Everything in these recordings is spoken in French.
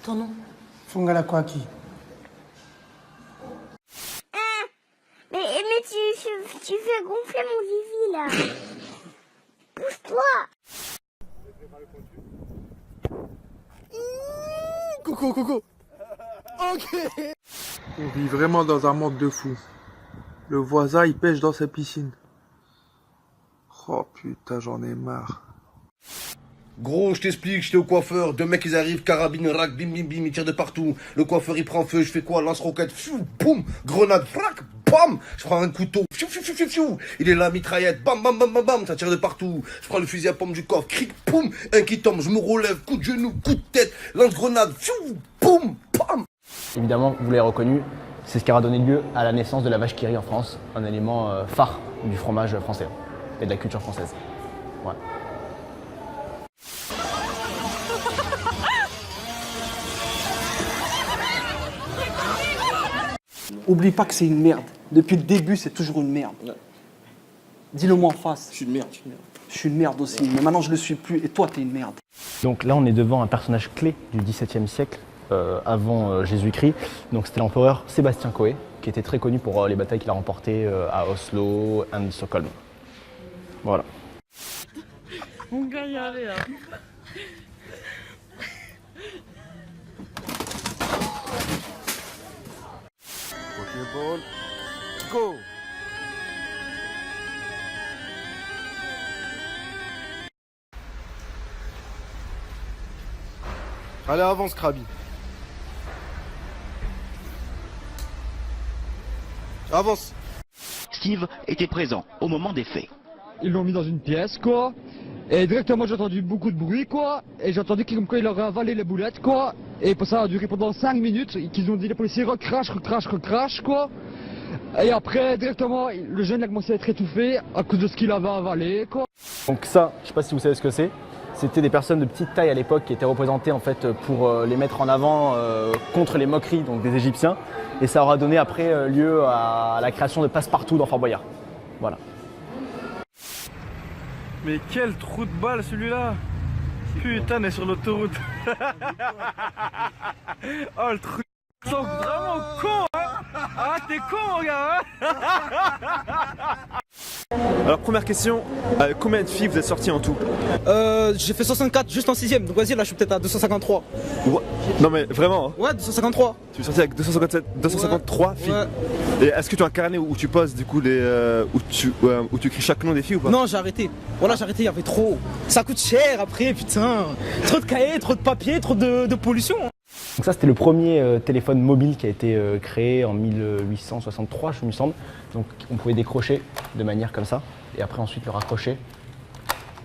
Ton nom? Fungala Kwaki. Mais tu fais gonfler mon zizi là. Pousse-toi. Coco, coco. Ok. On vit vraiment dans un monde de fou. Le voisin, il pêche dans sa piscine. Oh putain, j'en ai marre. Gros, je t'explique, j'étais au coiffeur, deux mecs ils arrivent, carabine, rack, bim bim bim, ils tirent de partout. Le coiffeur il prend feu, je fais quoi? Lance-roquette, fiou, boum, grenade, frac, bam, je prends un couteau, fiou, fiou, fiou, fiou, fiou. Il est là, mitraillette, bam bam bam bam bam, ça tire de partout. Je prends le fusil à pompe du coffre, cric, boum, un qui tombe, je me relève, coup de genou, coup de tête, lance-grenade, fiou, boum, bam. Évidemment, vous l'avez reconnu, c'est ce qui aura donné lieu à la naissance de la vache qui rit en France, un élément phare du fromage français et de la culture française. Ouais. Oublie pas que c'est une merde. Depuis le début, c'est toujours une merde. Ouais. Dis-le moi en face. Je suis une merde, je suis une merde. Je suis une merde aussi, mais maintenant je le suis plus. Et toi, t'es une merde. Donc là, on est devant un personnage clé du XVIIe siècle, avant Jésus-Christ. Donc c'était l'empereur Sébastien Coë, qui était très connu pour les batailles qu'il a remportées à Oslo et Stockholm. Voilà. On gagne aller, hein. Pokéball, go. Allez, avance, Krabi. Avance. Steve était présent au moment des faits. Ils l'ont mis dans une pièce, quoi. Et directement, j'ai entendu beaucoup de bruit, quoi. Et j'ai entendu comme quoi il aurait avalé les boulettes, quoi. Et ça a duré pendant 5 minutes. Qu'ils ont dit, les policiers, recrache, quoi. Et après, directement, le jeune a commencé à être étouffé à cause de ce qu'il avait avalé, quoi. Donc ça, je sais pas si vous savez ce que c'est. C'était des personnes de petite taille à l'époque qui étaient représentées en fait pour les mettre en avant contre les moqueries donc des Égyptiens. Et ça aura donné après lieu à la création de Passepartout dans Fort Boyard. Voilà. Mais quel trou de balle celui-là! Putain, on est sur l'autoroute. Oh le truc, ils sont vraiment cons, hein. Ah t'es con mon gars, hein. Alors première question, combien de filles vous êtes sortis en tout? J'ai fait 64 juste en 6ème, donc vas-y là je suis peut-être à 253. Ouais. Non mais vraiment hein. Ouais, 253. Tu es sorti avec 253 filles. Ouais. Et est-ce que tu as un carnet où tu poses du coup où tu écris chaque nom des filles ou pas? Non, j'ai arrêté. Voilà, j'ai arrêté, il y avait trop. Ça coûte cher après, putain. Trop de cahiers, trop de papier, trop de pollution. Donc ça c'était le premier téléphone mobile qui a été créé en 1863 je me semble. Donc on pouvait décrocher de manière comme ça et après ensuite le raccrocher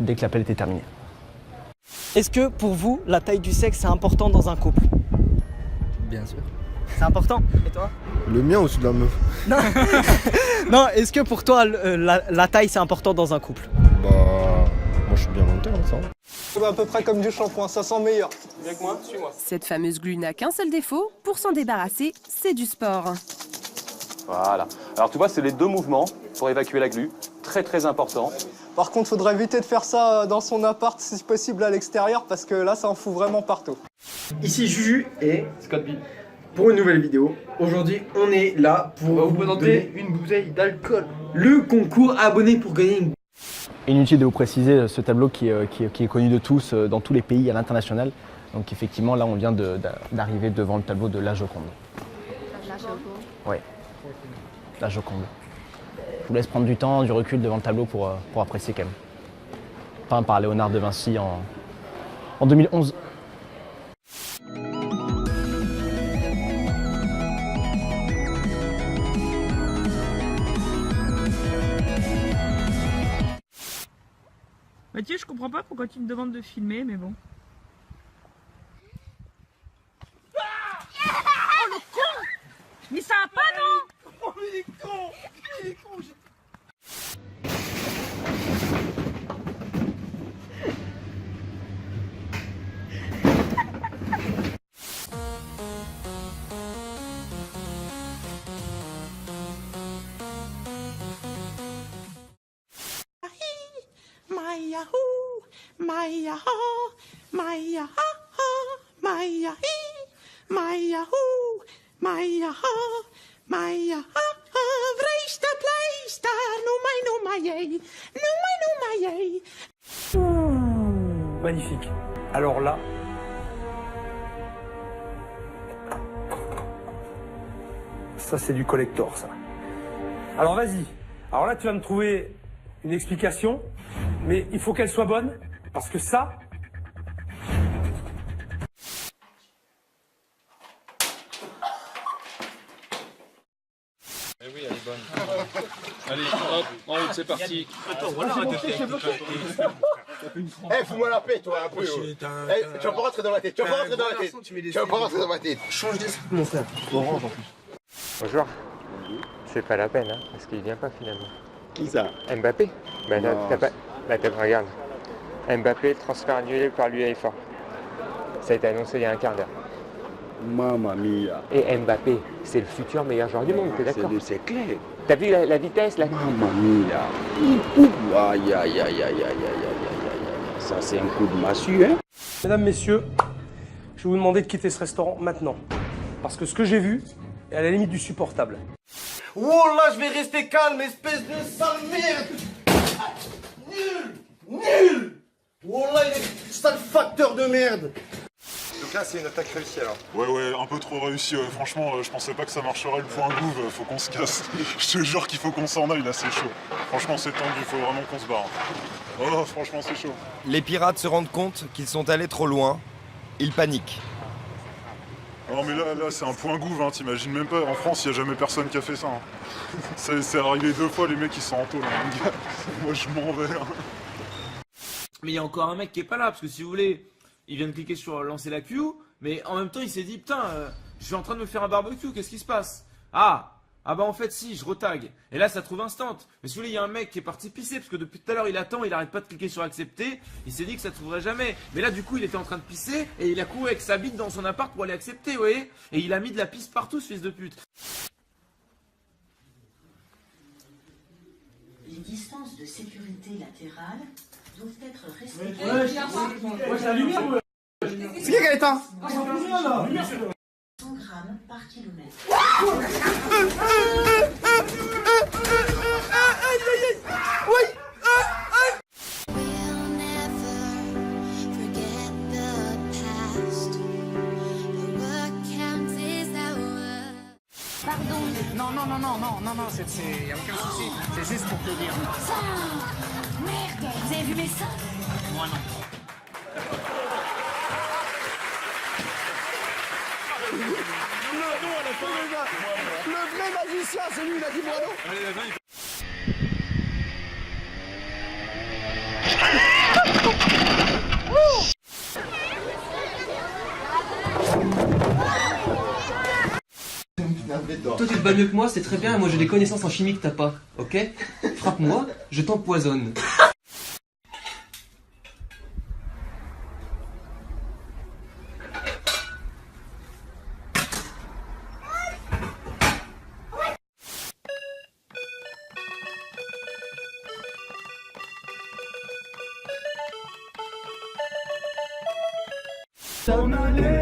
dès que l'appel était terminé. Est-ce que pour vous, la taille du sexe c'est important dans un couple? Bien sûr. C'est important. Et toi? Le mien ou celui de la meuf? Non, non, est-ce que pour toi la taille c'est important dans un couple? Bah, moi je suis bien longtemps, ça. À peu près comme du shampoing, ça sent meilleur. Viens avec moi, suis-moi. Cette fameuse glu n'a qu'un seul défaut, pour s'en débarrasser, c'est du sport. Voilà. Alors tu vois, c'est les deux mouvements pour évacuer la glu. Très très important. Par contre, faudrait éviter de faire ça dans son appart, si possible à l'extérieur, parce que là, ça en fout vraiment partout. Ici Juju et Scott B pour une nouvelle vidéo. Aujourd'hui, on est là pour vous présenter une bouteille d'alcool. Le concours abonné pour gagner une. Inutile de vous préciser ce tableau qui est connu de tous dans tous les pays à l'international. Donc effectivement, là, on vient d'arriver devant le tableau de la Joconde. La Joconde. Oui, la Joconde. Je vous laisse prendre du temps, du recul devant le tableau pour apprécier quand même. Peint par Léonard de Vinci en 2011. Mathieu, je comprends pas pourquoi tu me demandes de filmer, mais bon. Oh le con! Mais ça va pas, non? Oh mais il est con! Il est con! My Yahoo, my Yahoo, my Yahoo. Maya, Maya, Maya, vreista pleista, Magnifique. Alors là, ça c'est du collector, ça. Alors vas-y. Alors là, tu vas me trouver une explication, mais il faut qu'elle soit bonne, parce que ça... Eh oui, elle est bonne. Allez, hop, en route, c'est parti. Attends, voilà, Eh, fous-moi la paix, toi, un peu. Tu vas pas rentrer dans ma tête. Tu vas pas rentrer dans ma tête. Tu vas pas rentrer dans ma tête. Change d'esprit, mon frère. Orange en plus. Bonjour. C'est pas la peine, hein, parce qu'il vient pas finalement. Qui ça? Mbappé. Bah, t'as pas... regarde. Mbappé, transfert annulé par l'UEFA. Ça a été annoncé il y a un quart d'heure. Mamma mia. Et Mbappé, c'est le futur meilleur joueur du monde, t'es d'accord? C'est clair. T'as vu la vitesse là? Mamma mia. Aïe, aïe, aïe, aïe, aïe, aïe, aïe. Ça, c'est un coup de massue, hein? Mesdames, messieurs, je vais vous demander de quitter ce restaurant maintenant. Parce que ce que j'ai vu est à la limite du supportable. Oh là, je vais rester calme, espèce de sale merde. Nul. Oh là, il est sale facteur de merde. Donc là, c'est une attaque réussie alors. Ouais, un peu trop réussi. Franchement, je pensais pas que ça marcherait le point gouv. Faut qu'on se casse. Je te jure qu'il faut qu'on s'en aille, là, c'est chaud. Franchement, c'est tendu, faut vraiment qu'on se barre. Oh, franchement, c'est chaud. Les pirates se rendent compte qu'ils sont allés trop loin. Ils paniquent. Non, mais là c'est un point gouv, hein, t'imagines même pas. En France, il n'y a jamais personne qui a fait ça. Hein. C'est arrivé 2 fois, les mecs, ils sont en tôle. Hein. Moi, je m'en vais. Hein. Mais il y a encore un mec qui est pas là, parce que si vous voulez, il vient de cliquer sur lancer la queue, mais en même temps, il s'est dit, putain, je suis en train de me faire un barbecue, qu'est-ce qui se passe? Ah bah en fait si, je retag. Et là ça trouve instant. Mais si vous voulez, il y a un mec qui est parti pisser, parce que depuis tout à l'heure il attend, il arrête pas de cliquer sur accepter. Il s'est dit que ça trouverait jamais. Mais là du coup il était en train de pisser, et il a couru avec sa bite dans son appart pour aller accepter, vous voyez. Et il a mis de la pisse partout, ce fils de pute. Les distances de sécurité latérales doivent être respectées. C'est qui a éteint? 100 grammes par kilomètre. Pardon. Non, c'est y a aucun souci. C'est juste pour te dire. Ça, merde, vous avez vu mes seins? Moi non. Le vrai magicien, c'est lui, il a dit moi non. Toi tu te bats mieux que moi, c'est très bien, moi j'ai des connaissances en chimie que t'as pas, ok? Frappe-moi, je t'empoisonne. M'en aller,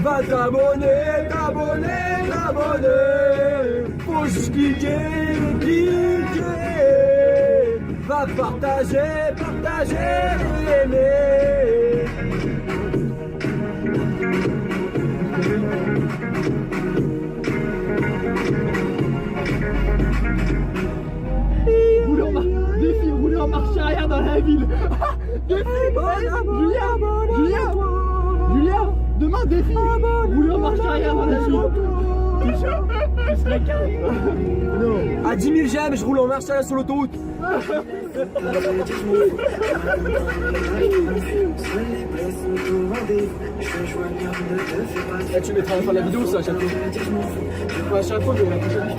va t'abonner, faut juste cliquer, va partager et aimer. Défi, rouler en marche arrière dans la ville. Défi, Julien, demain défi, rouler en marche arrière dans la ville. Je serais carré. Non. À 10 000 j'aime, je roule en marche arrière sur l'autoroute. Là, tu mettras à la fin de la vidéo ça à chaque fois. À chaque fois, on la prochaine.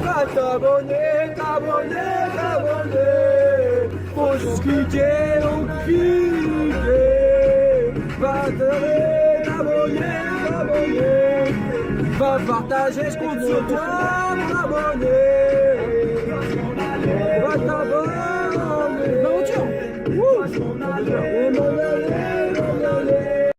Va t'abonner, faut juste cliquer, va t'abonner, va partager, je compte sur toi, t'abonner, va t'abonner, va en Oh